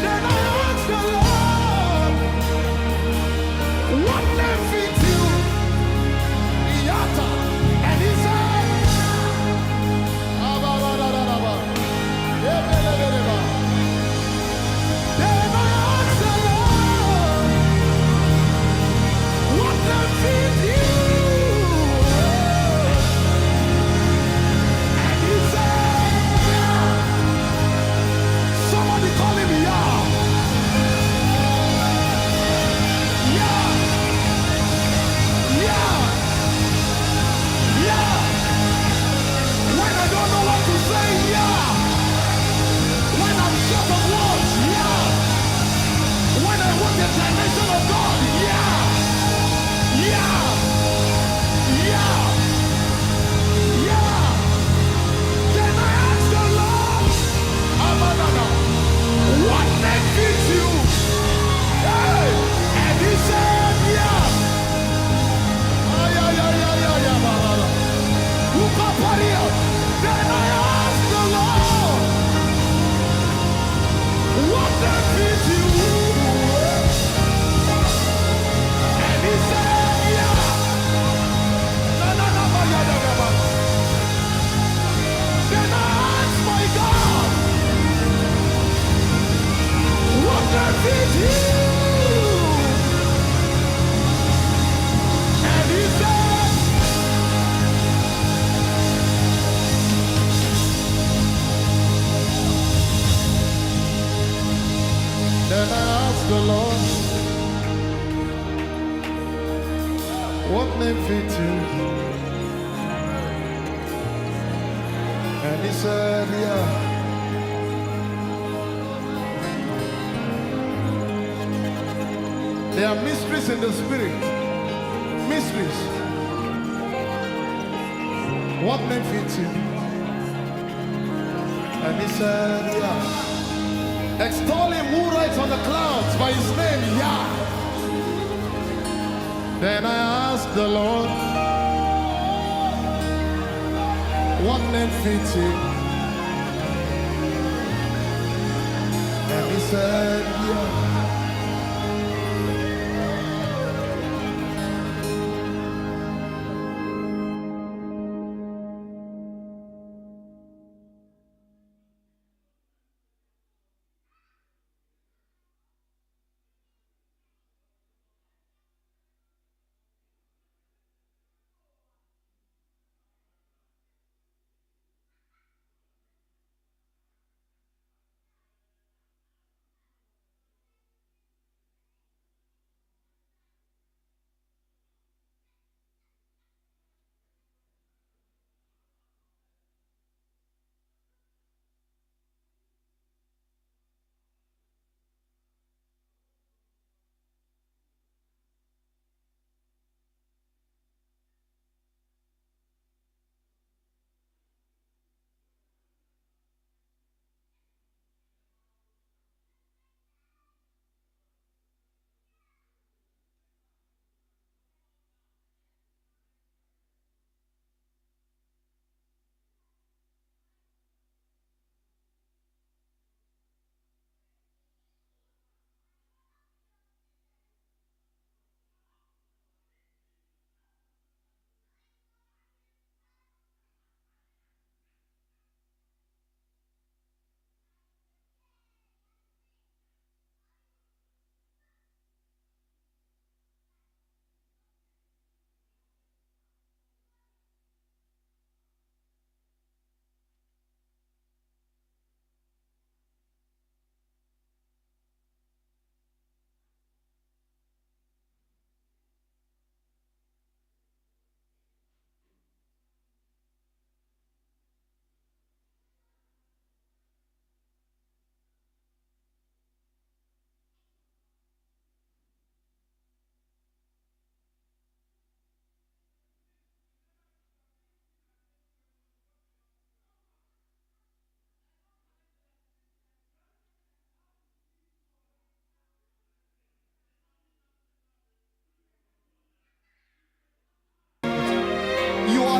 N: Then I asked the Lord, what name fits you? Yata. And he said, Abba. Then I asked the Lord, what name fits you? And he said, somebody call him Yah. Yeah. When I don't know what to say, yeah. When I'm short of words, yeah. When I want the dimension of God, yeah. Then I ask the Lord, Amanana, what name fits you? Hey. And he said, yeah. Then I asked the Lord, what name fits you? And he said, yeah. Then I asked my God, what name fits you? And he said, then I asked the Lord, what name fits you? And he said, yeah. There are mysteries in the spirit. Mysteries. What name fits you? And he said, yeah. Extol him who rides on the clouds by his name, Yah. Then I asked the Lord, what name fits you? And he said, yeah.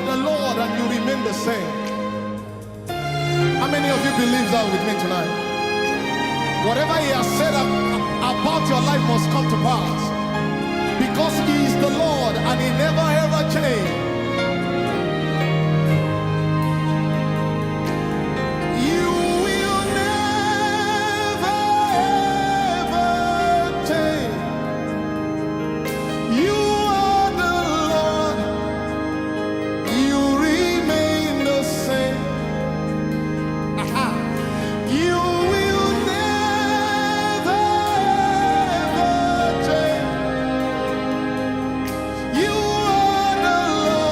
N: the Lord and you remain the same. How many of you believe that with me tonight? Whatever he has said about your life must come to pass. Because he is the Lord and he never ever changes. You will never ever change. You are the Lord. You remain the same. You will never ever change. You are the Lord.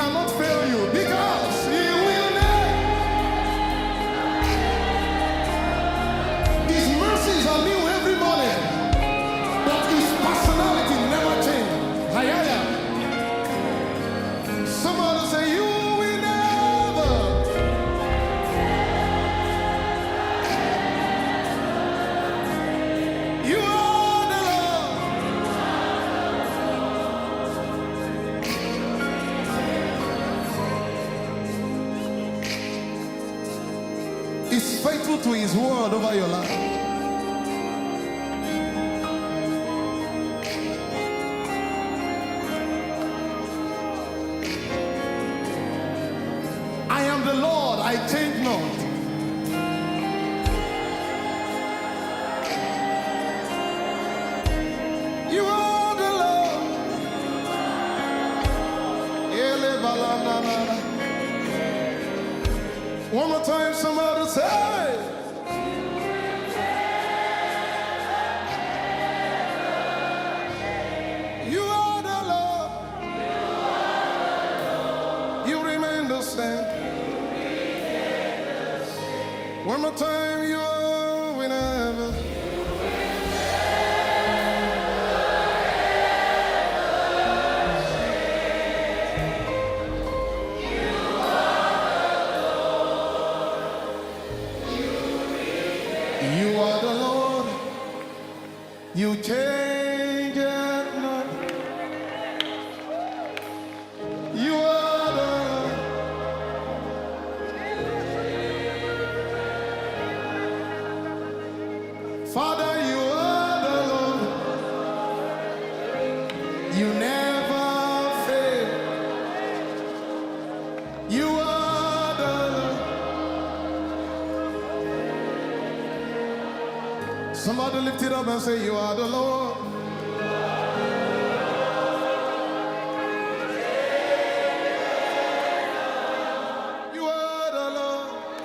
N: cannot fail you because He will never. His mercies are new every morning, but His personality never changes. Hayaya. Somebody say, You will never. You are the Lord. He's faithful to His word over your life. I am the Lord, I change not. You are the Lord. Ele balanana. One more time, somebody say. You are the Lord. You remain the same. One more time, you are whenever. You are the Lord. You change it not. You are the Lord. Father, you are the Lord. You never fail. You are the Lord. Somebody lift it up and say, You are the Lord. You are the Lord.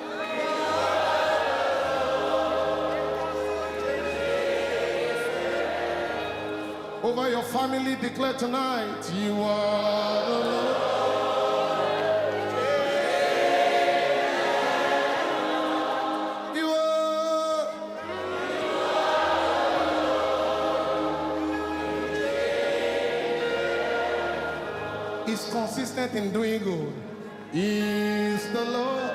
N: Over your family, declare tonight, You are the Lord. You are. He's consistent in doing good. He's the Lord.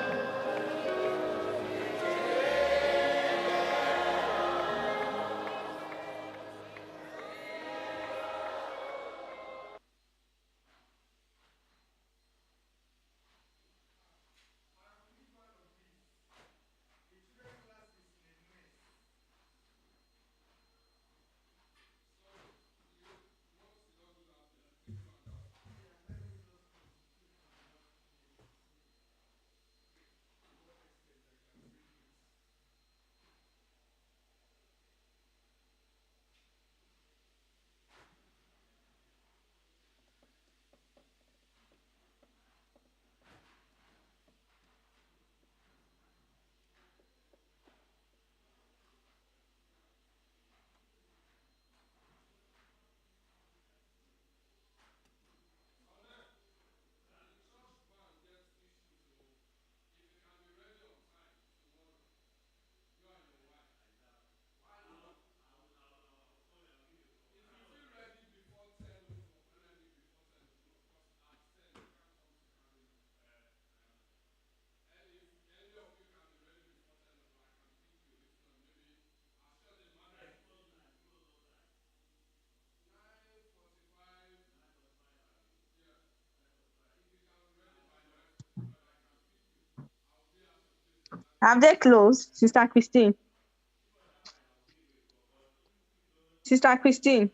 O: Have they closed, Sister Christine? Sister Christine.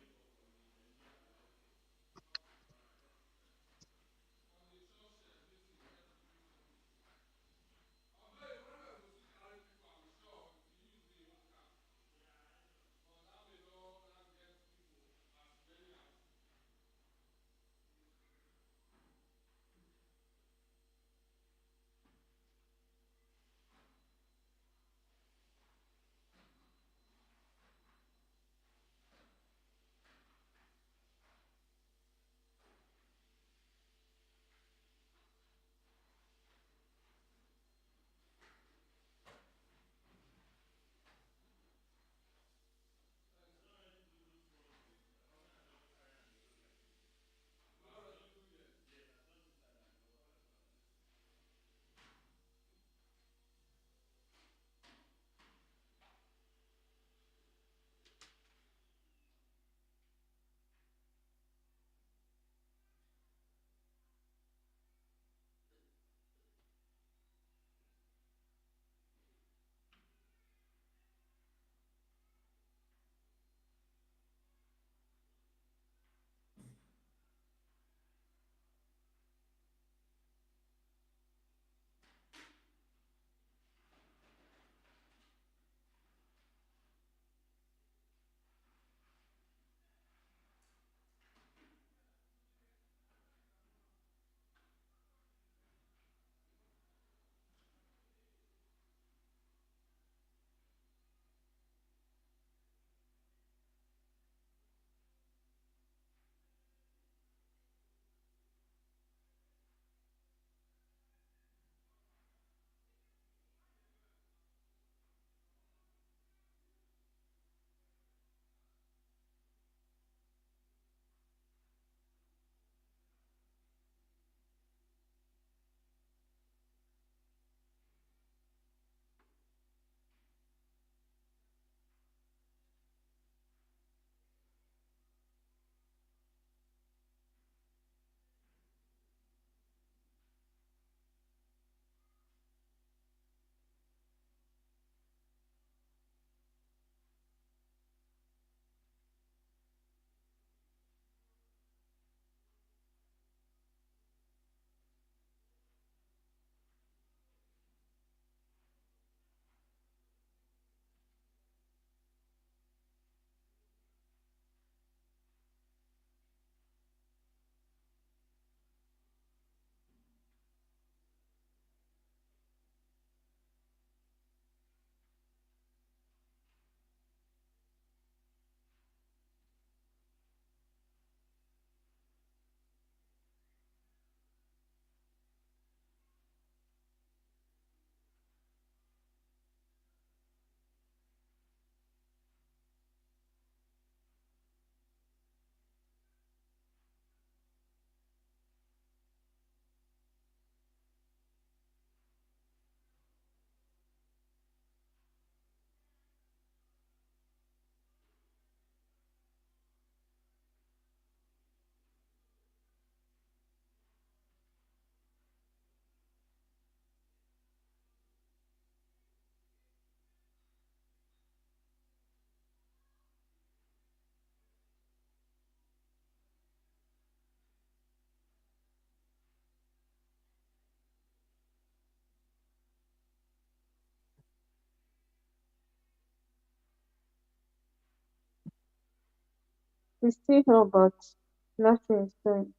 O: It's still here, but nothing is doing.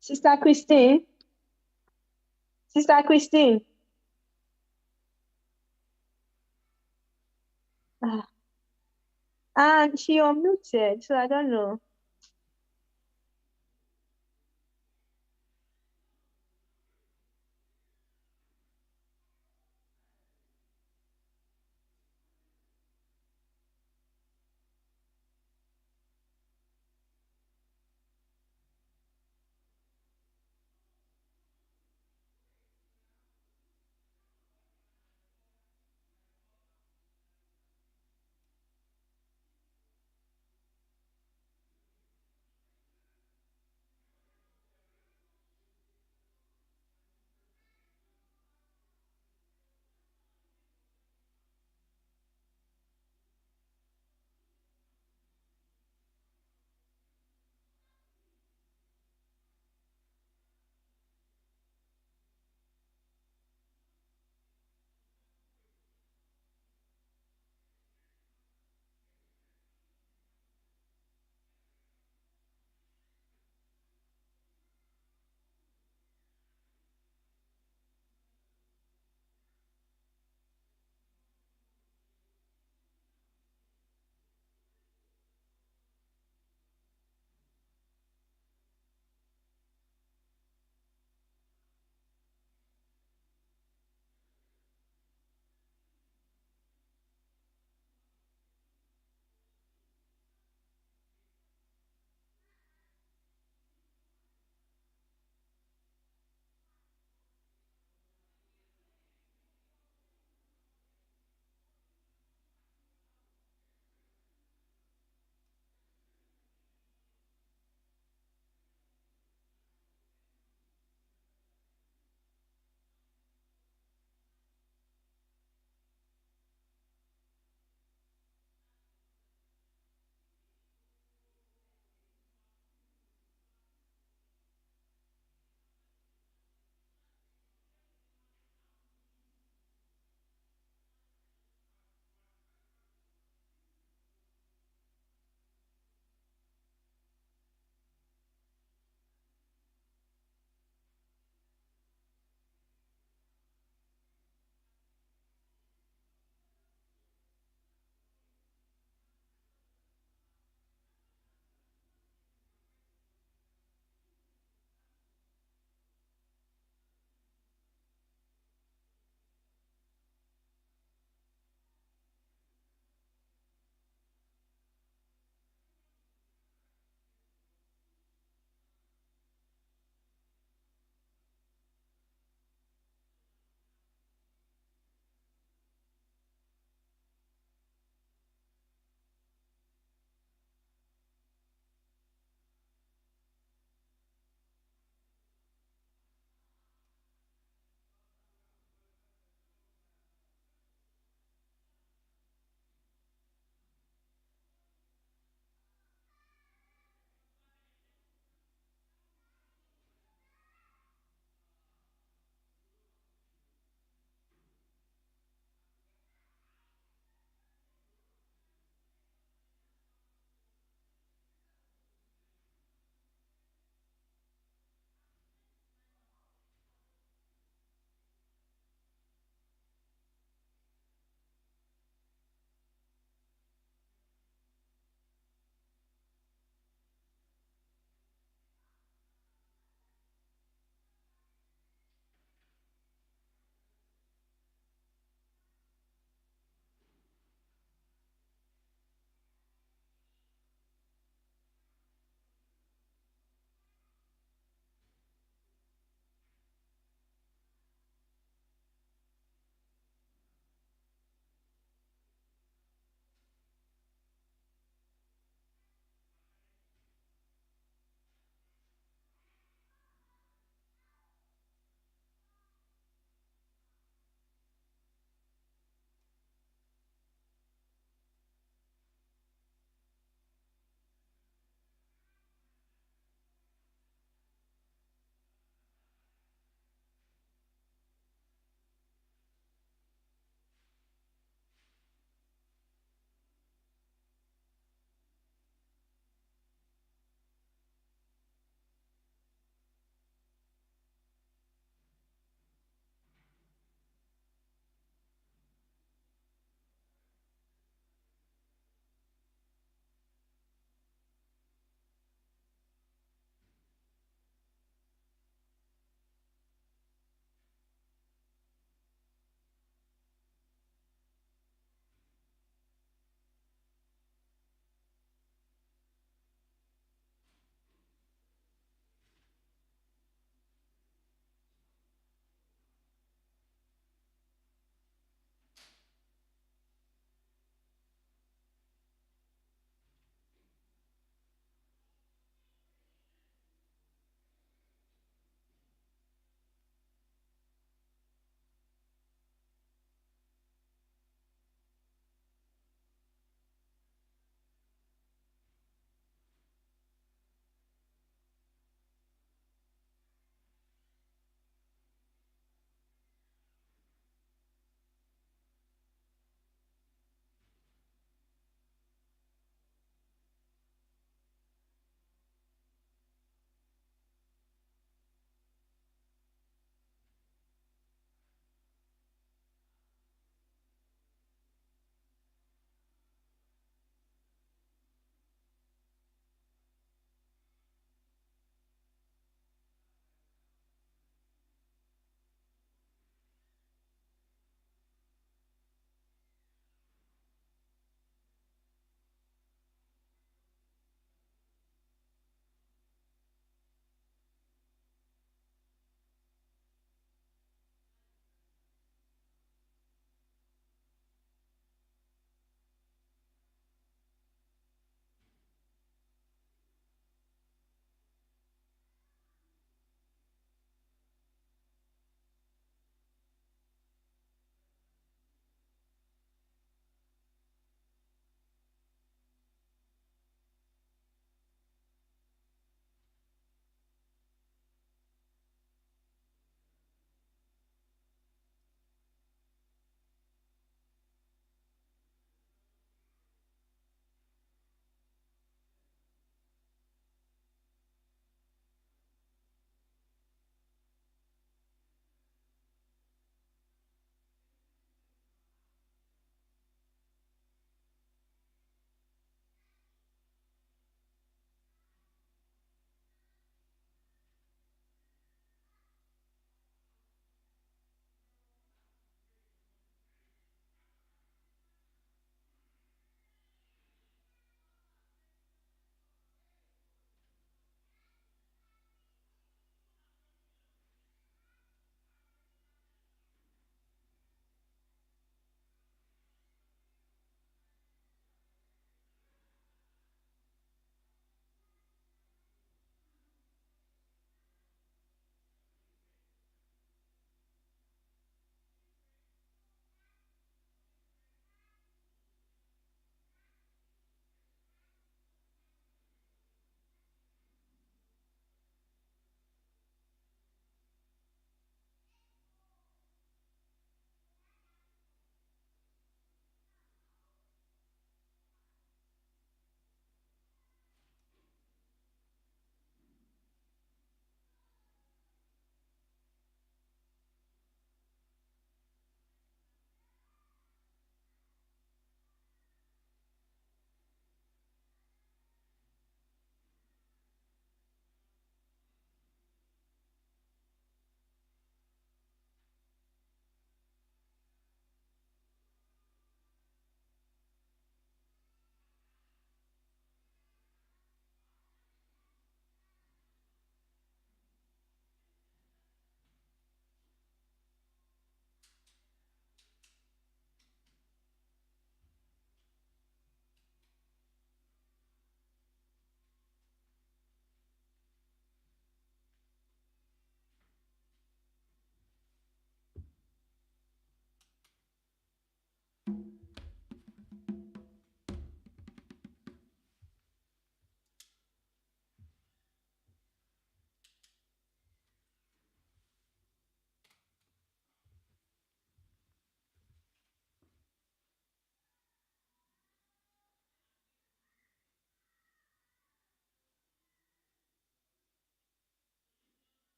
O: Sister Christine. Sister Christine. Ah. And she unmuted, so I don't know.